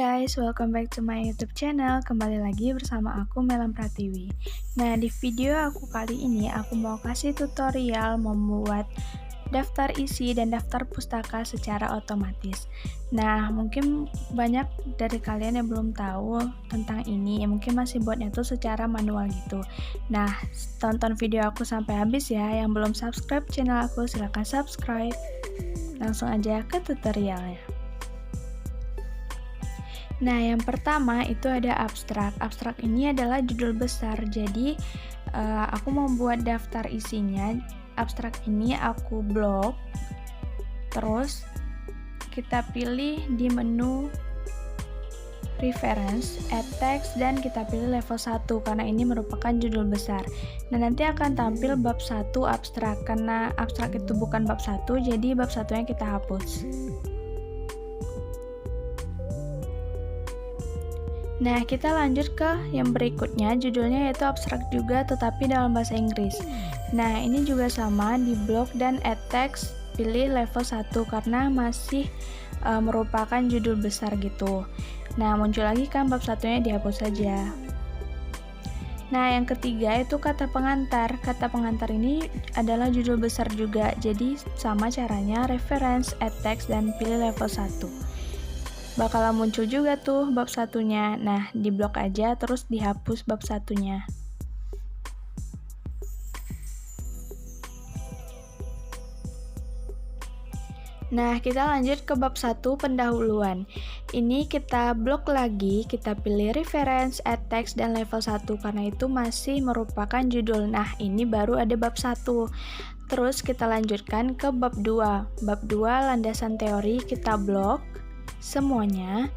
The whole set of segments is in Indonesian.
guys, welcome back to my YouTube channel. Kembali lagi bersama aku Melam Pratiwi. Nah, di video aku kali ini aku mau kasih tutorial membuat daftar isi dan daftar pustaka secara otomatis. Nah, mungkin banyak dari kalian yang belum tahu tentang ini, mungkin masih buatnya tuh secara manual gitu. Nah, tonton video aku sampai habis ya. Yang belum subscribe channel aku silahkan subscribe. Langsung aja ke tutorialnya. Nah, yang pertama itu ada abstrak. Abstrak ini adalah judul besar. Jadi, aku mau buat daftar isinya. Abstrak ini aku blok. Terus, kita pilih di menu reference, add text, dan kita pilih level 1 karena ini merupakan judul besar. Nah, nanti akan tampil bab 1 abstrak. Karena abstrak itu bukan bab 1, jadi bab 1-nya kita hapus. Nah, kita lanjut ke yang berikutnya, judulnya yaitu abstrak juga tetapi dalam bahasa Inggris. Nah, ini juga sama, di blok dan add text, pilih level 1 karena masih merupakan judul besar gitu. Nah, muncul lagi kan bab 1-nya dihapus saja. Nah, yang ketiga itu kata pengantar. Kata pengantar ini adalah judul besar juga, jadi sama caranya, reference, add text, dan pilih level 1. Bakalan muncul juga tuh bab 1-nya. Nah, diblok aja terus dihapus bab 1-nya. Nah, kita lanjut ke bab 1 pendahuluan. Ini kita blok lagi, kita pilih reference, add text, dan level 1 karena itu masih merupakan judul. Nah, ini baru ada bab 1. Terus kita lanjutkan ke bab 2. Bab 2 landasan teori kita blok semuanya,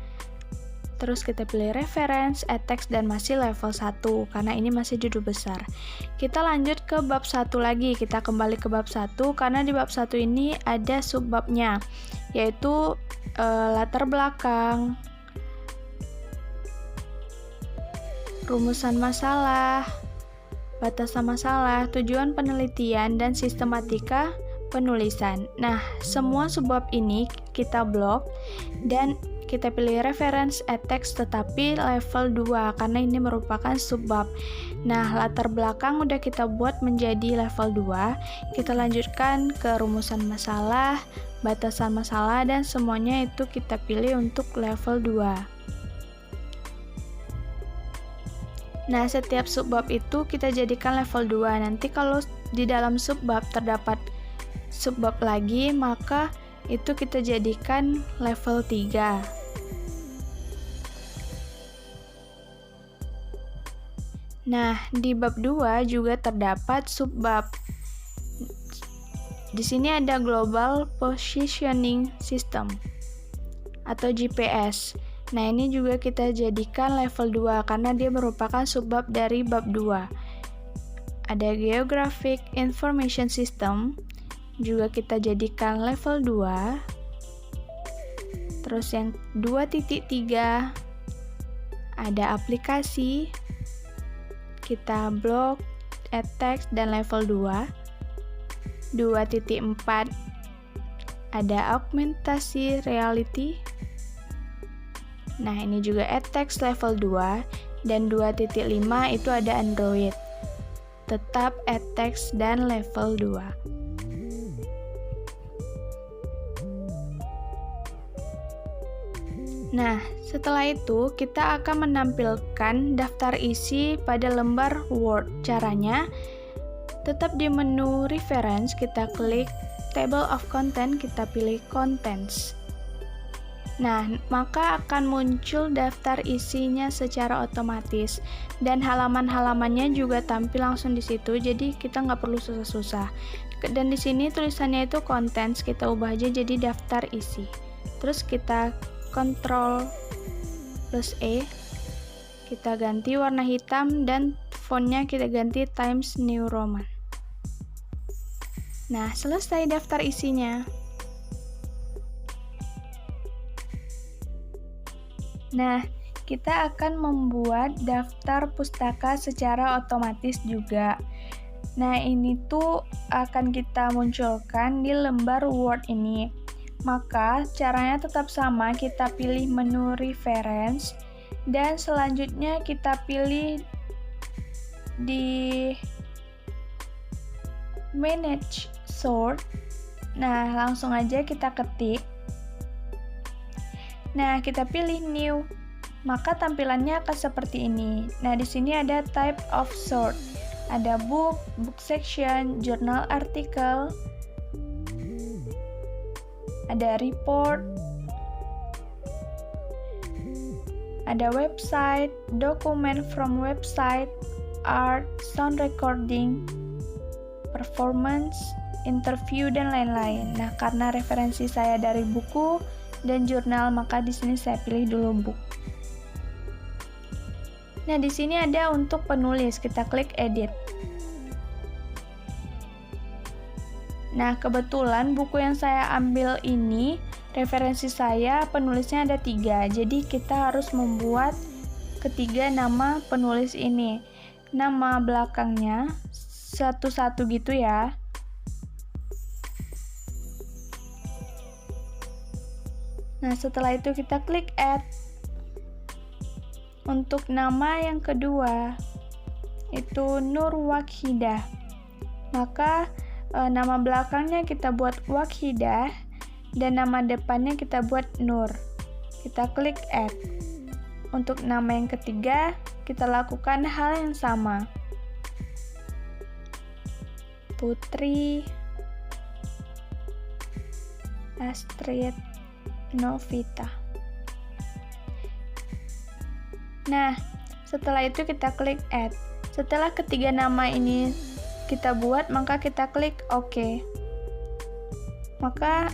terus kita pilih reference, add text, dan masih level 1 karena ini masih judul besar. Kita lanjut ke bab 1 lagi, kita kembali ke bab 1 karena di bab 1 ini ada subbabnya, yaitu latar belakang, rumusan masalah, batasan masalah, tujuan penelitian, dan sistematika penulisan. Nah, semua subbab ini kita blok dan kita pilih reference, add text, tetapi level 2 karena ini merupakan subbab. Nah, latar belakang udah kita buat menjadi level 2. Kita lanjutkan ke rumusan masalah, batasan masalah, dan semuanya itu kita pilih untuk level 2. Nah, setiap subbab itu kita jadikan level 2. Nanti kalau di dalam subbab terdapat subbab lagi, maka itu kita jadikan level 3. Nah, di bab 2 juga terdapat subbab. Di sini ada Global Positioning System atau GPS. Nah, ini juga kita jadikan level 2 karena dia merupakan subbab dari bab 2. Ada Geographic Information System, juga kita jadikan level 2. Terus yang 2.3 ada aplikasi, kita blok, add text, dan level 2. 2.4 ada augmentasi reality. Nah, ini juga add text level 2. Dan 2.5 itu ada Android, tetap add text dan level 2. Nah, setelah itu kita akan menampilkan daftar isi pada lembar Word. Caranya, tetap di menu reference, kita klik table of content, kita pilih contents. Nah, maka akan muncul daftar isinya secara otomatis. Dan halaman-halamannya juga tampil langsung di situ, jadi kita nggak perlu susah-susah. Dan di sini tulisannya itu contents, kita ubah aja jadi daftar isi. Terus kita Ctrl plus E, kita ganti warna hitam dan fontnya kita ganti Times New Roman. Nah, selesai daftar isinya. Nah, kita akan membuat daftar pustaka secara otomatis juga. Nah, ini tuh akan kita munculkan di lembar Word ini. Maka caranya tetap sama, kita pilih menu reference dan selanjutnya kita pilih di manage sort. Nah, langsung aja kita ketik. Nah, kita pilih new. Maka tampilannya akan seperti ini. Nah, di sini ada type of sort. Ada book, book section, journal article, ada report, ada website, document from website, art, sound recording, performance, interview, dan lain-lain. Nah, karena referensi saya dari buku dan jurnal, maka di sini saya pilih dulu book. Nah, di sini ada untuk penulis, kita klik edit. Nah, kebetulan buku yang saya ambil ini, referensi saya penulisnya ada 3, jadi kita harus membuat ketiga nama penulis ini. Nama belakangnya satu-satu gitu ya. Nah, setelah itu kita klik add. Untuk nama yang kedua, itu Nur Wakhidah. Maka nama belakangnya kita buat Wakhidah dan nama depannya kita buat Nur. Kita klik add. Untuk nama yang ketiga, kita lakukan hal yang sama. Putri Astrid Novita. Nah, setelah itu kita klik add. Setelah ketiga nama ini kita buat, maka kita klik OK. Maka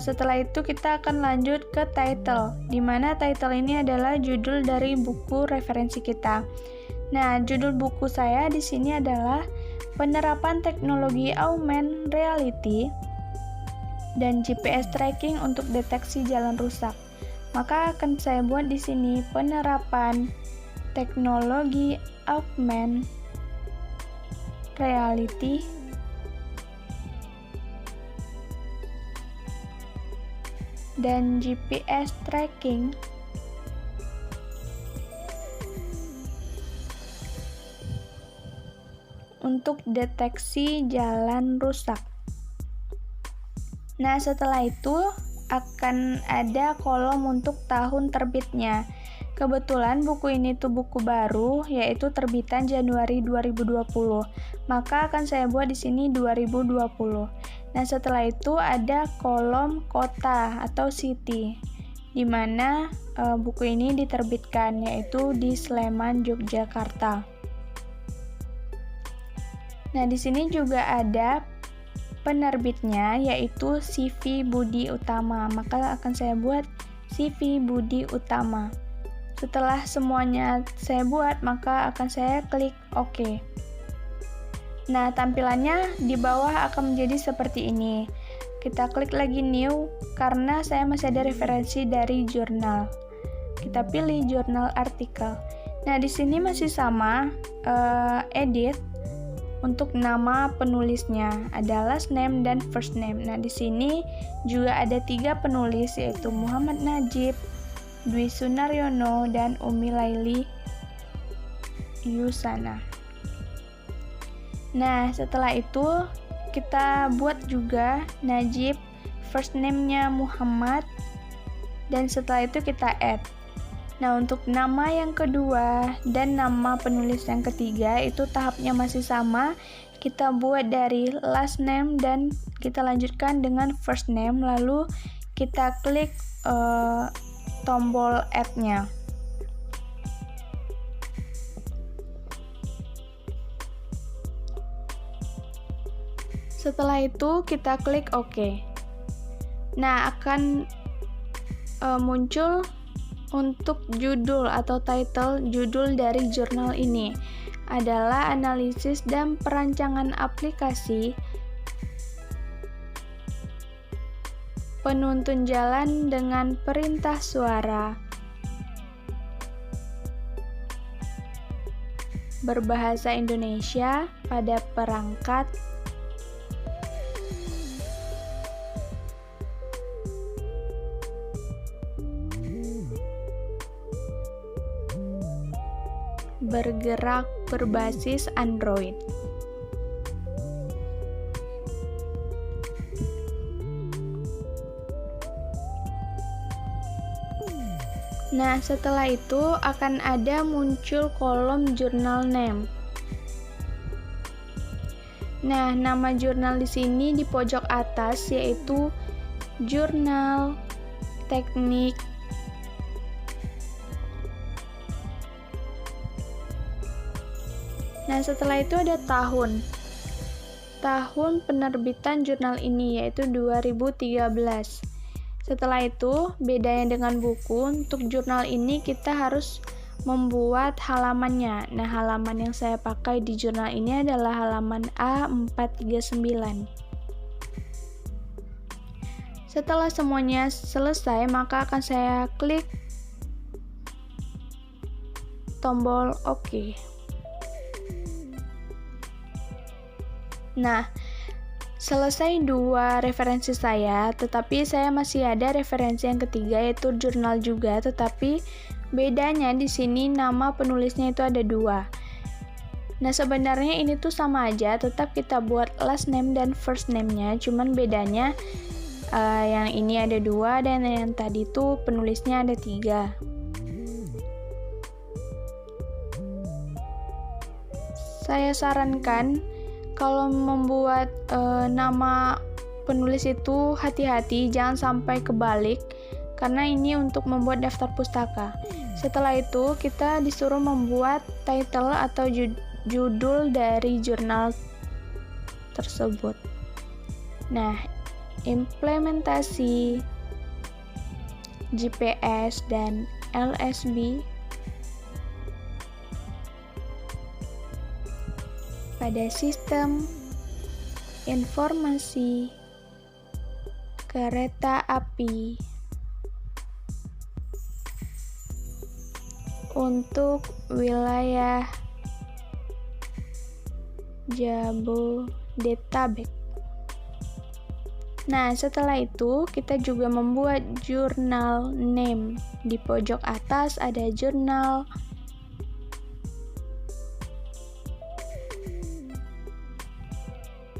setelah itu kita akan lanjut ke title, di mana title ini adalah judul dari buku referensi kita. Nah, judul buku saya di sini adalah Penerapan Teknologi Augmented Reality dan GPS Tracking untuk Deteksi Jalan Rusak. Maka akan saya buat di sini Penerapan Teknologi Augmented Reality dan GPS Tracking untuk deteksi jalan rusak. Nah, setelah itu akan ada kolom untuk tahun terbitnya. Kebetulan buku ini tuh buku baru, yaitu terbitan Januari 2020. Maka akan saya buat di sini 2020. Nah, setelah itu ada kolom kota atau city, di mana buku ini diterbitkan, yaitu di Sleman, Yogyakarta. Nah, di sini juga ada penerbitnya, yaitu CV Budi Utama. Maka akan saya buat CV Budi Utama. Setelah semuanya saya buat, maka akan saya klik OK. Nah, tampilannya di bawah akan menjadi seperti ini. Kita klik lagi new, karena saya masih ada referensi dari jurnal. Kita pilih jurnal artikel. Nah, di sini masih sama, edit. Untuk nama penulisnya ada last name dan first name. Nah, di sini juga ada 3 penulis, yaitu Muhammad Najib, Dwi Sunaryono, dan Umi Laili Yusana. Nah, setelah itu kita buat juga Najib, first name-nya Muhammad, dan setelah itu kita add. Nah, untuk nama yang kedua dan nama penulis yang ketiga itu tahapnya masih sama. Kita buat dari last name dan kita lanjutkan dengan first name, lalu kita klik tombol add-nya. Setelah itu kita klik OK. Nah, akan muncul untuk judul atau title judul dari jurnal ini adalah analisis dan perancangan aplikasi penuntun jalan dengan perintah suara berbahasa Indonesia pada perangkat bergerak berbasis Android. Nah, setelah itu akan ada muncul kolom jurnal name. Nah, nama jurnal di sini di pojok atas yaitu jurnal teknik. Nah, setelah itu ada tahun. Tahun penerbitan jurnal ini yaitu 2013. Setelah itu, bedanya dengan buku, untuk jurnal ini kita harus membuat halamannya. Nah, halaman yang saya pakai di jurnal ini adalah halaman A439. Setelah semuanya selesai, maka akan saya klik tombol OK. Nah, selesai 2 referensi saya, tetapi saya masih ada referensi yang ketiga yaitu jurnal juga, tetapi bedanya di sini nama penulisnya itu ada 2. Nah, sebenarnya ini tuh sama aja, tetap kita buat last name dan first name-nya, cuman bedanya yang ini ada 2 dan yang tadi tuh penulisnya ada 3. Saya sarankan kalau membuat nama penulis itu hati-hati, jangan sampai kebalik, karena ini untuk membuat daftar pustaka. Setelah itu, kita disuruh membuat title atau judul dari jurnal tersebut. Nah, implementasi GPS dan LSB pada sistem informasi kereta api untuk wilayah Jabodetabek. Nah, setelah itu kita juga membuat jurnal name. Di pojok atas ada jurnal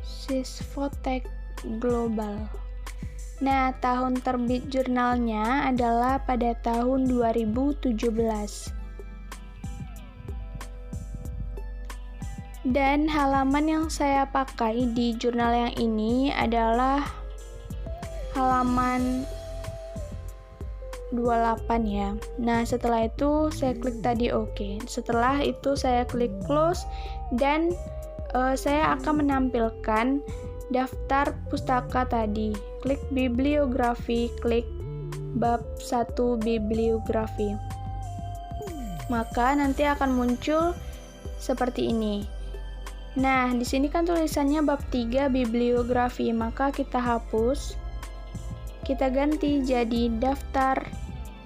Sysfotek Global. Nah, tahun terbit jurnalnya adalah pada tahun 2017. Dan halaman yang saya pakai di jurnal yang ini adalah halaman 28 ya. Nah, setelah itu saya klik tadi OK. Setelah itu saya klik close dan saya akan menampilkan daftar pustaka tadi. Klik bibliografi, klik bab 1 bibliografi. Maka nanti akan muncul seperti ini. Nah, di sini kan tulisannya bab 3 bibliografi, maka kita hapus. Kita ganti jadi daftar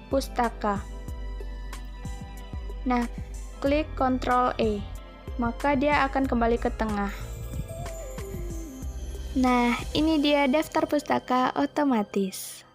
pustaka. Nah, klik Ctrl E. Maka dia akan kembali ke tengah. Nah, ini dia daftar pustaka otomatis.